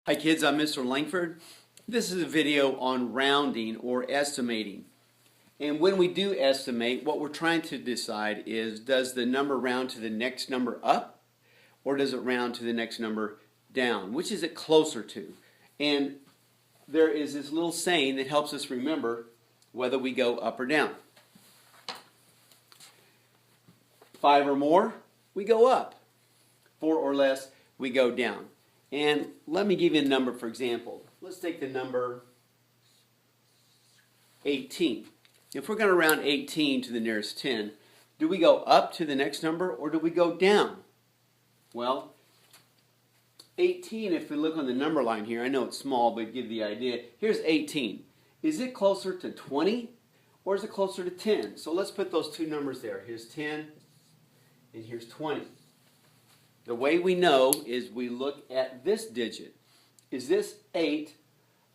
Hi kids, I'm Mr. Langford. This is a video on rounding or estimating. And when we do estimate, what we're trying to decide is, does the number round to the next number up or does it round to the next number down? Which is it closer to? And there is this little saying that helps us remember whether we go up or down. 5 or more, we go up. 4 or less, we go down. And let me give you a number for example. Let's take the number 18. If we're going to round 18 to the nearest 10, do we go up to the next number or do we go down? Well, 18, if we look on the number line here, I know it's small, but give the idea. Here's 18. Is it closer to 20 or is it closer to 10? So let's put those two numbers there. Here's 10 and here's 20. The way we know is we look at this digit. Is this 8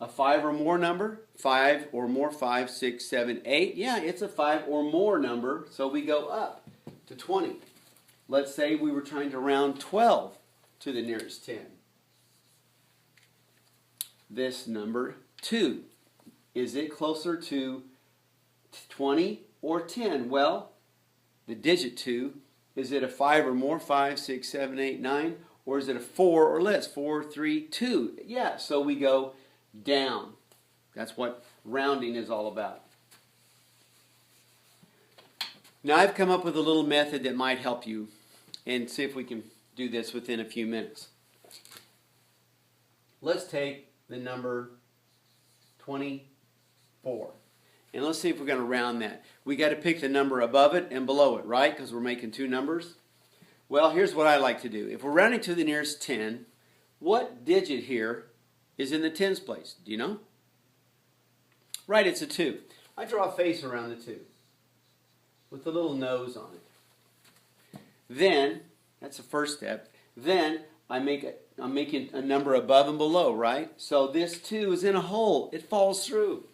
a 5 or more number? 5 or more, 5, 6, 7, 8. Yeah, it's a 5 or more number, so we go up to 20. Let's say we were trying to round 12 to the nearest 10. This number 2, is it closer to 20 or 10? Well, the digit 2, is it a 5 or more, 5, 6, 7, 8, 9? Or is it a 4 or less, 4, 3, 2? Yeah, so we go down. That's what rounding is all about. Now I've come up with a little method that might help you, and see if we can do this within a few minutes. Let's take the number 24. And let's see if we're going to round that. We got to pick the number above it and below it, right? Because we're making two numbers. Well, here's what I like to do. If we're rounding to the nearest 10, what digit here is in the tens place? Do you know? Right, it's a 2. I draw a face around the 2 with a little nose on it. Then, that's the first step. Then I'm making a number above and below, right? So this 2 is in a hole. It falls through.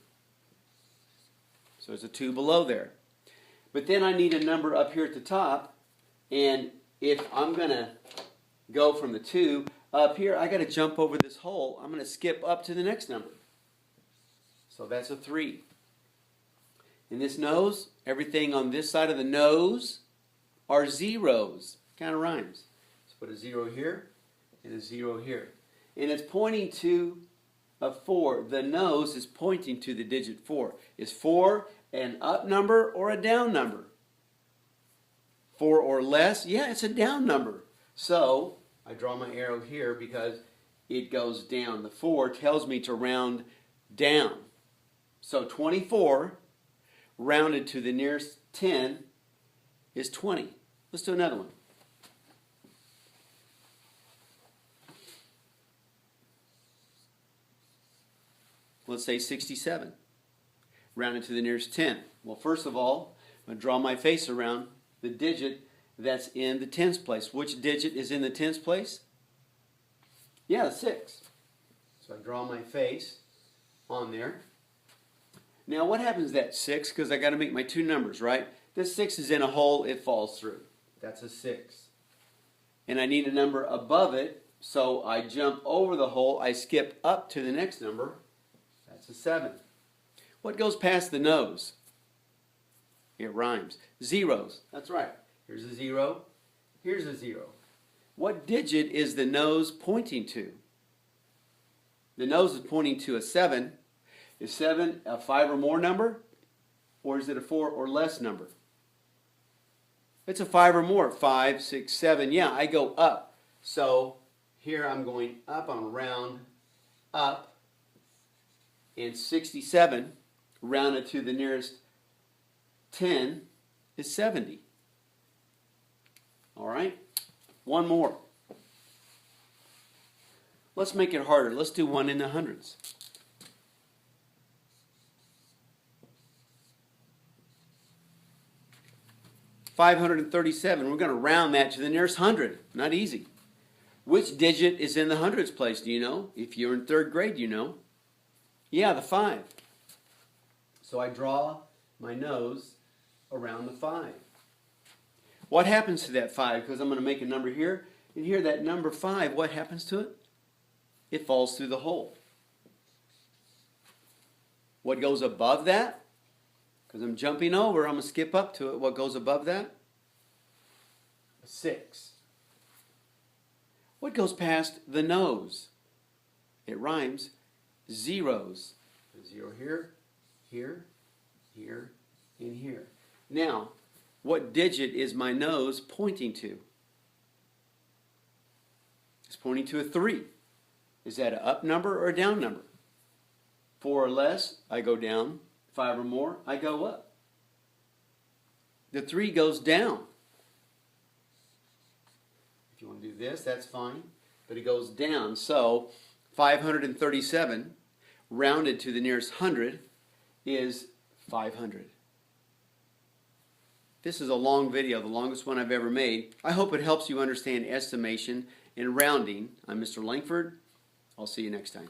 So there's a 2 below there. But then I need a number up here at the top, and if I'm going to go from the 2 up here, I got to jump over this hole. I'm going to skip up to the next number. So that's a 3. In this nose, everything on this side of the nose are zeros. Kind of rhymes. Let's put a 0 here and a 0 here. And it's pointing to a 4. The nose is pointing to the digit 4. Is 4 an up number or a down number? 4 or less? Yeah, it's a down number. So I draw my arrow here because it goes down. The 4 tells me to round down. So 24 rounded to the nearest 10 is 20. Let's do another one. Let's say 67. Rounded to the nearest 10. Well, first of all, I'm going to draw my face around the digit that's in the tens place. Which digit is in the tens place? Yeah, 6. So I draw my face on there. Now what happens to that 6? Because I got to make my two numbers, right? This 6 is in a hole, it falls through. That's a 6. And I need a number above it, so I jump over the hole, I skip up to the next number. That's a 7. What goes past the nose? It rhymes. Zeros. That's right. Here's a 0. Here's a 0. What digit is the nose pointing to? The nose is pointing to a 7. Is 7 a 5 or more number? Or is it a 4 or less number? It's a 5 or more. 5, 6, 7. Yeah, I go up. So here I'm going up on round up. And 67 rounded to the nearest 10 is 70. All right? One more. Let's make it harder. Let's do one in the hundreds. $537. We're going to round that to the nearest 100. Not easy. Which digit is in the hundreds place? Do you know? If you're in 3rd grade, you know. Yeah, the 5. So I draw my nose around the 5. What happens to that 5? Because I'm going to make a number here. And here, that number 5, what happens to it? it falls through the hole. What goes above that? Because I'm jumping over, I'm going to skip up to it. What goes above that? A 6. What goes past the nose? It rhymes. Zeros. A 0 here, here, here, and here. Now, what digit is my nose pointing to? It's pointing to a 3. Is that an up number or a down number? 4 or less, I go down. 5 or more, I go up. The 3 goes down. If you want to do this, that's fine. But it goes down. So 537, rounded to the nearest 100, is 500. This is a long video, the longest one I've ever made. I hope it helps you understand estimation and rounding. I'm Mr. Langford. I'll see you next time.